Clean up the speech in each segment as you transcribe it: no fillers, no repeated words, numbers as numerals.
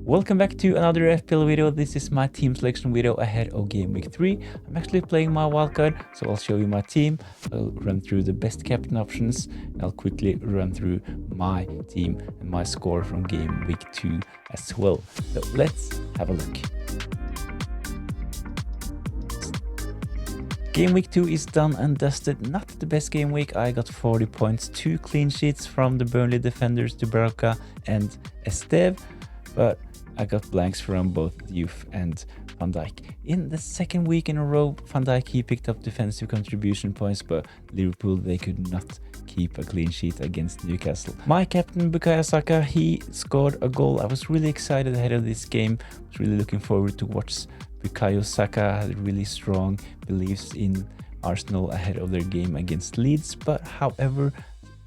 Welcome back to another FPL video. This is my team selection video ahead of game week 3. I'm actually playing my wildcard, so I'll show you my team. I'll run through the best captain options, and I'll quickly run through my team and my score from game week 2 as well. So let's have a look. Game week 2 is done and dusted. Not the best game week. I got 40 points, 2 clean sheets from the Burnley defenders Dubravka and Esteve, but I got blanks from both Youth and Van Dijk. In the second week in a row, Van Dijk, he picked up defensive contribution points, but Liverpool, they could not keep a clean sheet against Newcastle. My captain, Bukayo Saka, he scored a goal. I was really excited ahead of this game. I was really looking forward to watch Bukayo Saka. Had really strong beliefs in Arsenal ahead of their game against Leeds, but however,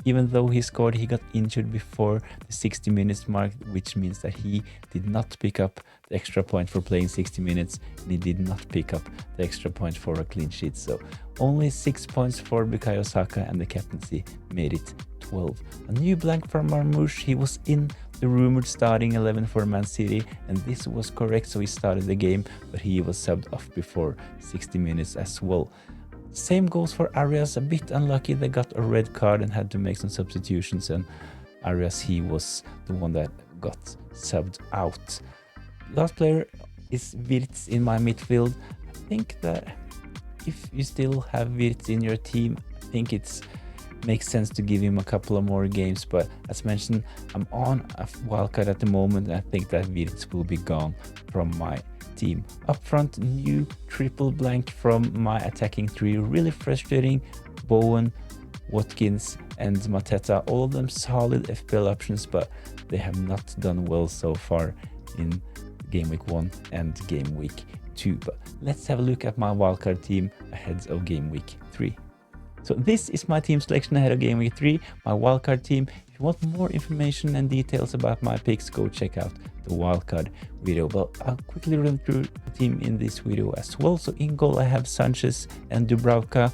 even though he scored, he got injured before the 60 minutes mark, which means that he did not pick up the extra point for playing 60 minutes, and he did not pick up the extra point for a clean sheet. So only 6 points for Bukayo Saka, and the captaincy made it 12. A new blank from Marmoush. He was in the rumored starting 11 for Man City, and this was correct, so he started the game, but he was subbed off before 60 minutes as well. Same goes for Arias. A bit unlucky, they got a red card and had to make some substitutions, and Arias, he was the one that got subbed out. Last player is Wirtz in my midfield. I think that if you still have Wirtz in your team, I think it makes sense to give him a couple of more games, but as mentioned, I'm on a wildcard at the moment, and I think that Wirtz will be gone from my team. Up front, new triple blank from my attacking trio. Really frustrating. Bowen, Watkins and Mateta, all of them solid FPL options, but they have not done well so far in game week 1 and game week 2. But let's have a look at my wildcard team ahead of game week 3. So this is my team selection ahead of game week 3, my wildcard team. If you want more information and details about my picks, go check out the wildcard video. But I'll quickly run through the team in this video as well. So in goal, I have Sanchez and Dubravka.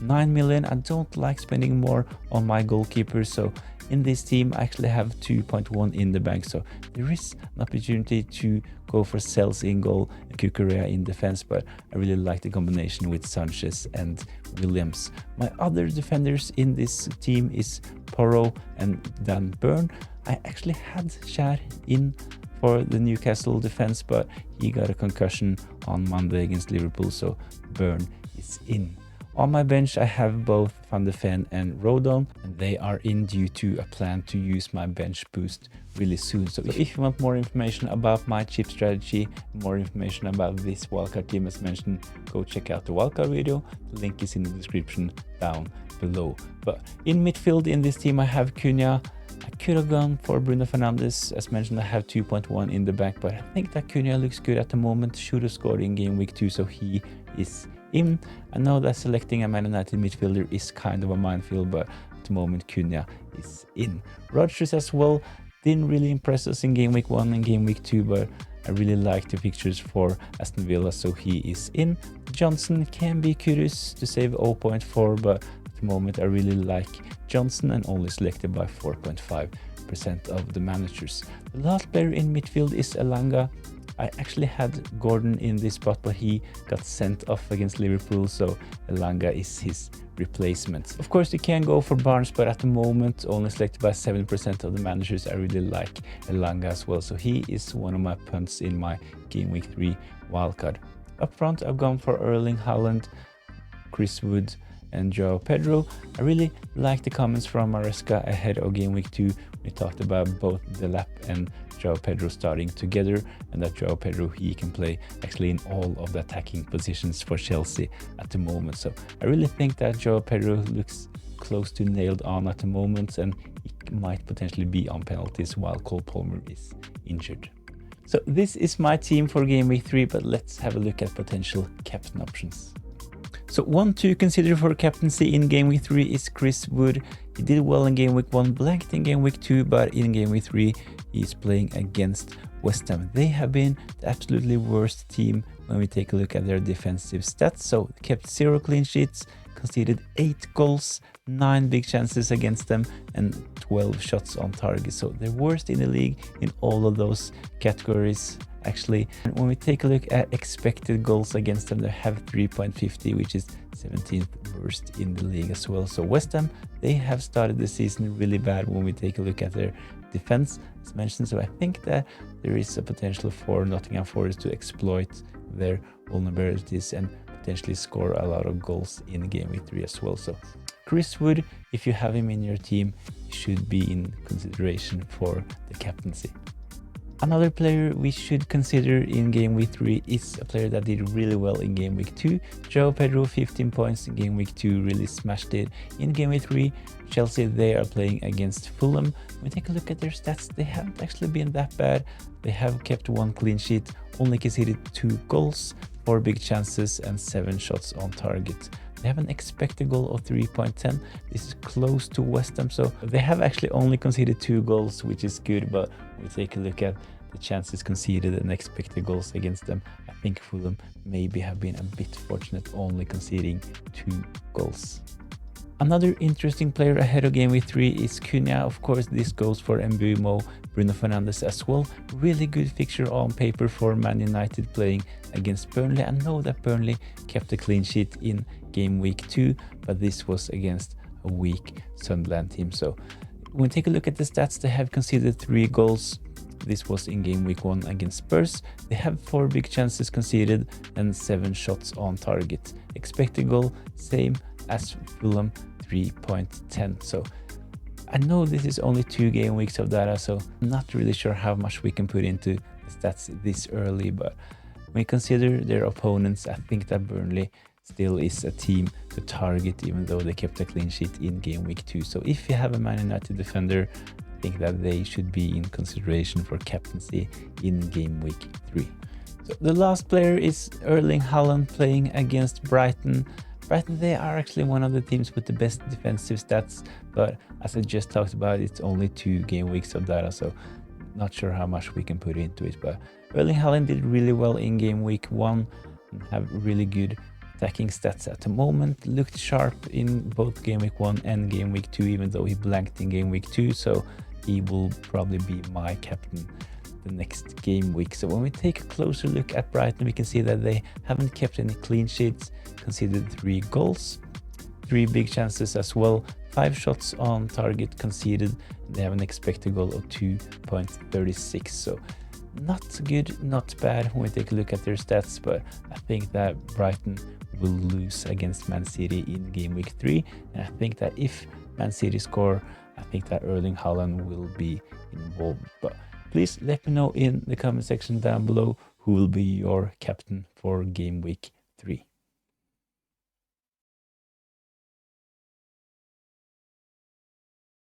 9 million. I don't like spending more on my goalkeepers, so in this team I actually have 2.1 in the bank, so there is an opportunity to go for Sells in goal and Kukurea in defense, but I really like the combination with Sanchez and Williams. My other defenders in this team is Porro and Dan Burn. I actually had Schär in for the Newcastle defense, but he got a concussion on Monday against Liverpool, so Burn is in. On my bench, I have both Van de Ven and Rodon, and they are in due to a plan to use my bench boost really soon. So if you want more information about my chip strategy, more information about this wildcard team as mentioned, go check out the wildcard video. The link is in the description down below. But in midfield in this team, I have Cunha. I could have gone for Bruno Fernandes. As mentioned, I have 2.1 in the bank, but I think that Cunha looks good at the moment. Should have scored in game week 2, so he is in. I know that selecting a Man United midfielder is kind of a minefield, but at the moment Cunha is in. Rodgers as well didn't really impress us in game week 1 and game week 2, but I really like the pictures for Aston Villa, so he is in. Johnson can be curious to save 0.4, but at the moment I really like Johnson and only selected by 4.5% of the managers. The last player in midfield is Elanga. I actually had Gordon in this spot, but he got sent off against Liverpool, so Elanga is his replacement. Of course, you can go for Barnes, but at the moment, only selected by 7% of the managers. I really like Elanga as well, so he is one of my punts in my Game Week 3 wildcard. Up front, I've gone for Erling Haaland, Chris Wood, and Joao Pedro. I really like the comments from Maresca ahead of Game Week 2. We talked about both Delap and Joao Pedro starting together, and that Joao Pedro, he can play actually in all of the attacking positions for Chelsea at the moment. So I really think that Joao Pedro looks close to nailed on at the moment, and he might potentially be on penalties while Cole Palmer is injured. So this is my team for Game Week 3, but let's have a look at potential captain options. So one to consider for captaincy in Game Week 3 is Chris Wood. He did well in Game Week 1, blanked in Game Week 2, but in Game Week 3 he's playing against West Ham. They have been the absolutely worst team when we take a look at their defensive stats. So kept 0 clean sheets, conceded 8 goals, 9 big chances against them, and 12 shots on target. So they're worst in the league in all of those categories, actually. And when we take a look at expected goals against them, they have 3.50, which is 17th worst in the league as well. So West Ham, they have started the season really bad when we take a look at their defense, as mentioned. So I think that there is a potential for Nottingham Forest to exploit their vulnerabilities and potentially score a lot of goals in game week 3 as well. So Chris Wood, if you have him in your team, should be in consideration for the captaincy. Another player we should consider in game week 3 is a player that did really well in game week 2. Joe Pedro, 15 points in game week 2, really smashed it. In game week 3, Chelsea, they are playing against Fulham. When we take a look at their stats, they haven't actually been that bad. They have kept 1 clean sheet, only conceded 2 goals, 4 big chances and 7 shots on target. They have an expected goal of 3.10. This is close to West Ham, so they have actually only conceded 2 goals, which is good. But when we take a look at the chances conceded and expected goals against them, I think Fulham maybe have been a bit fortunate, only conceding 2 goals. Another interesting player ahead of game week 3 is Cunha. Of course, this goes for Mbeumo, Bruno Fernandes as well. Really good fixture on paper for Man United playing against Burnley. I know that Burnley kept a clean sheet in game week 2, but this was against a weak Sunderland team. So when we take a look at the stats, they have conceded 3 goals. This was in game week 1 against Spurs. They have 4 big chances conceded and 7 shots on target. Expected goal, same as Fulham, 3.10. So I know this is only 2 game weeks of data, so I'm not really sure how much we can put into the stats this early, but when we consider their opponents, I think that Burnley still is a team to target, even though they kept a clean sheet in game week 2. So if you have a Man United defender, I think that they should be in consideration for captaincy in game week 3. So the last player is Erling Haaland playing against Brighton. Brighton, they are actually one of the teams with the best defensive stats, but as I just talked about, it's only 2 game weeks of data, so not sure how much we can put into it. But Erling Haaland did really well in game week 1 and have really good attacking stats at the moment. Looked sharp in both game week 1 and game week 2, even though he blanked in game week 2, so he will probably be my captain the next game week. So when we take a closer look at Brighton, we can see that they haven't kept any clean sheets, conceded 3 goals, 3 big chances as well, 5 shots on target conceded. They have an expected goal of 2.36. So not good, not bad when we take a look at their stats, but I think that Brighton will lose against Man City in game week 3. And I think that if Man City score, I think that Erling Haaland will be involved. But please let me know in the comment section down below who will be your captain for game week 3.